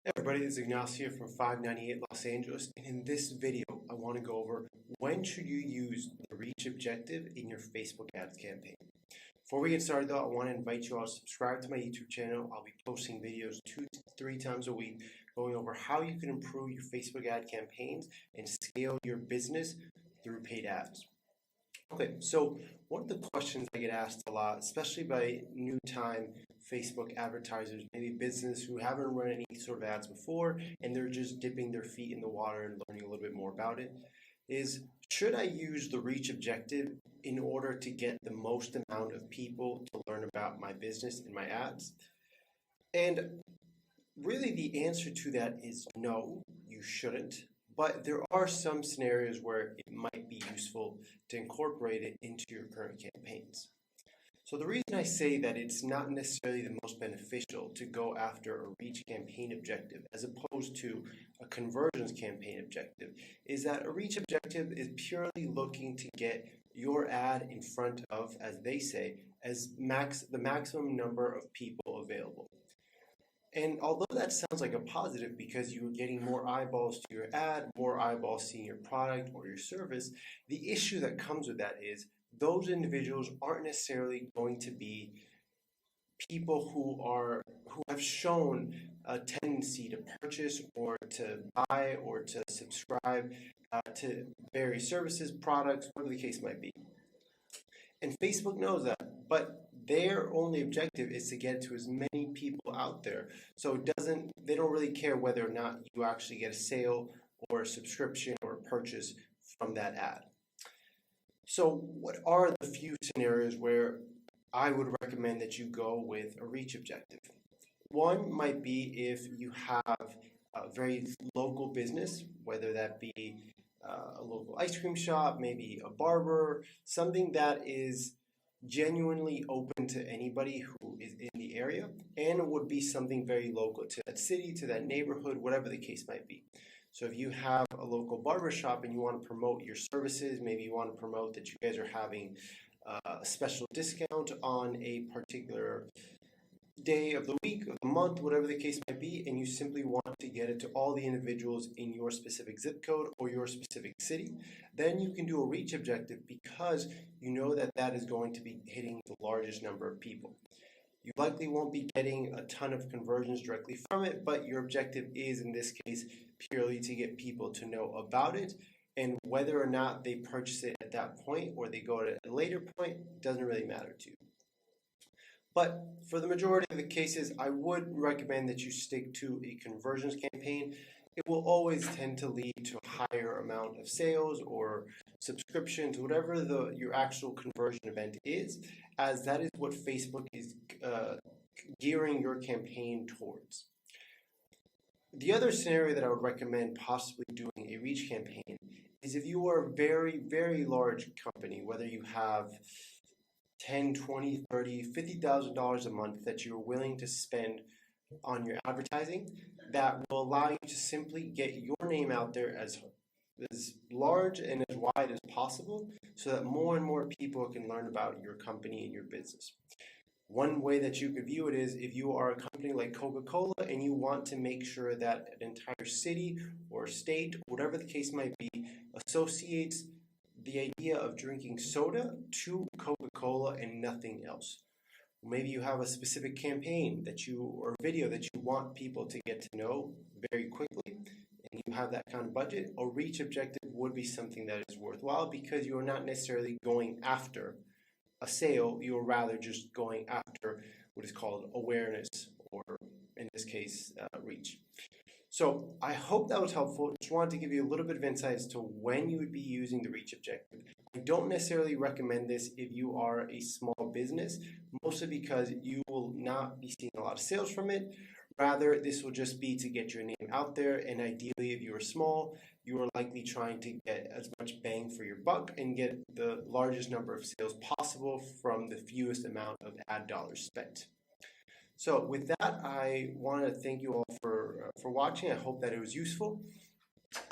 Hey everybody, this is Ignacio from 598 Los Angeles, and in this video, I want to go over when should you use the reach objective in your Facebook ads campaign. Before we get started though, I want to invite you all to subscribe to my YouTube channel. I'll be posting videos 2 to 3 times a week going over how you can improve your Facebook ad campaigns and scale your business through paid ads. Okay, so one of the questions I get asked a lot, especially by new time Facebook advertisers, maybe business who haven't run any sort of ads before and they're just dipping their feet in the water and learning a little bit more about it, is should I use the reach objective in order to get the most amount of people to learn about my business and my ads? And really the answer to that is no, you shouldn't. But there are some scenarios where it might be useful to incorporate it into your current campaigns. So the reason I say that it's not necessarily the most beneficial to go after a reach campaign objective as opposed to a conversions campaign objective is that a reach objective is purely looking to get your ad in front of, as they say, the maximum number of people available. And although that sounds like a positive because you're getting more eyeballs to your ad, more eyeballs seeing your product or your service, the issue that comes with that is those individuals aren't necessarily going to be people who have shown a tendency to purchase or to buy or to subscribe to various services, products, whatever the case might be. And Facebook knows that, but their only objective is to get to as many people out there. So they don't really care whether or not you actually get a sale or a subscription or a purchase from that ad. So what are the few scenarios where I would recommend that you go with a reach objective? One might be if you have a very local business, whether that be a local ice cream shop, maybe a barber, something that is genuinely open to anybody who is in the area and would be something very local to that city, to that neighborhood, whatever the case might be. So if you have a local barber shop and you want to promote your services, maybe you want to promote that you guys are having a special discount on a particular day of the week, of the month, whatever the case might be, and you simply want to get it to all the individuals in your specific zip code or your specific city, then you can do a reach objective because you know that that is going to be hitting the largest number of people. You likely won't be getting a ton of conversions directly from it, but your objective is, in this case, purely to get people to know about it, and whether or not they purchase it at that point or they go at a later point doesn't really matter to you. But for the majority of the cases, I would recommend that you stick to a conversions campaign. It will always tend to lead to a higher amount of sales or subscriptions, whatever your actual conversion event is, as that is what Facebook is gearing your campaign towards. The other scenario that I would recommend possibly doing a reach campaign is if you are a very, very large company, whether you have $10, $20, $30, $50,000 a month that you're willing to spend on your advertising, that will allow you to simply get your name out there as large and as wide as possible so that more and more people can learn about your company and your business. One way that you could view it is if you are a company like Coca-Cola and you want to make sure that an entire city or state, whatever the case might be, associates the idea of drinking soda to Coca-Cola and nothing else. Maybe you have a specific campaign or video that you want people to get to know very quickly, and you have that kind of budget. A reach objective would be something that is worthwhile because you are not necessarily going after a sale, you are rather just going after what is called awareness, or in this case, reach. So I hope that was helpful. Just wanted to give you a little bit of insight as to when you would be using the reach objective. I don't necessarily recommend this if you are a small business, mostly because you will not be seeing a lot of sales from it. Rather, this will just be to get your name out there, and ideally, if you are small, you are likely trying to get as much bang for your buck and get the largest number of sales possible from the fewest amount of ad dollars spent. So with that, I want to thank you all for watching. I hope that it was useful.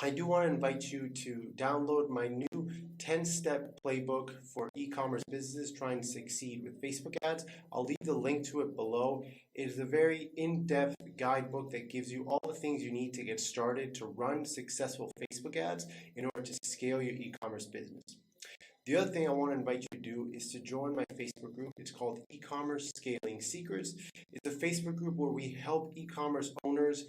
I do want to invite you to download my new 10-step playbook for e-commerce businesses trying to succeed with Facebook ads. I'll leave the link to it below. It is a very in-depth guidebook that gives you all the things you need to get started to run successful Facebook ads in order to scale your e-commerce business. The other thing I want to invite you to do is to join my Facebook group. It's called E-commerce Scaling Secrets. It's a Facebook group where we help e-commerce owners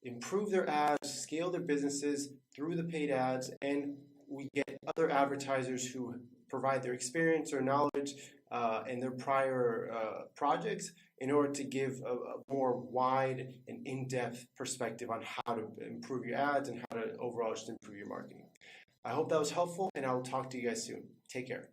improve their ads, scale their businesses through the paid ads, and we get other advertisers who provide their experience or knowledge and their prior projects in order to give a more wide and in-depth perspective on how to improve your ads and how to overall just improve your marketing. I hope that was helpful, and I will talk to you guys soon. Take care.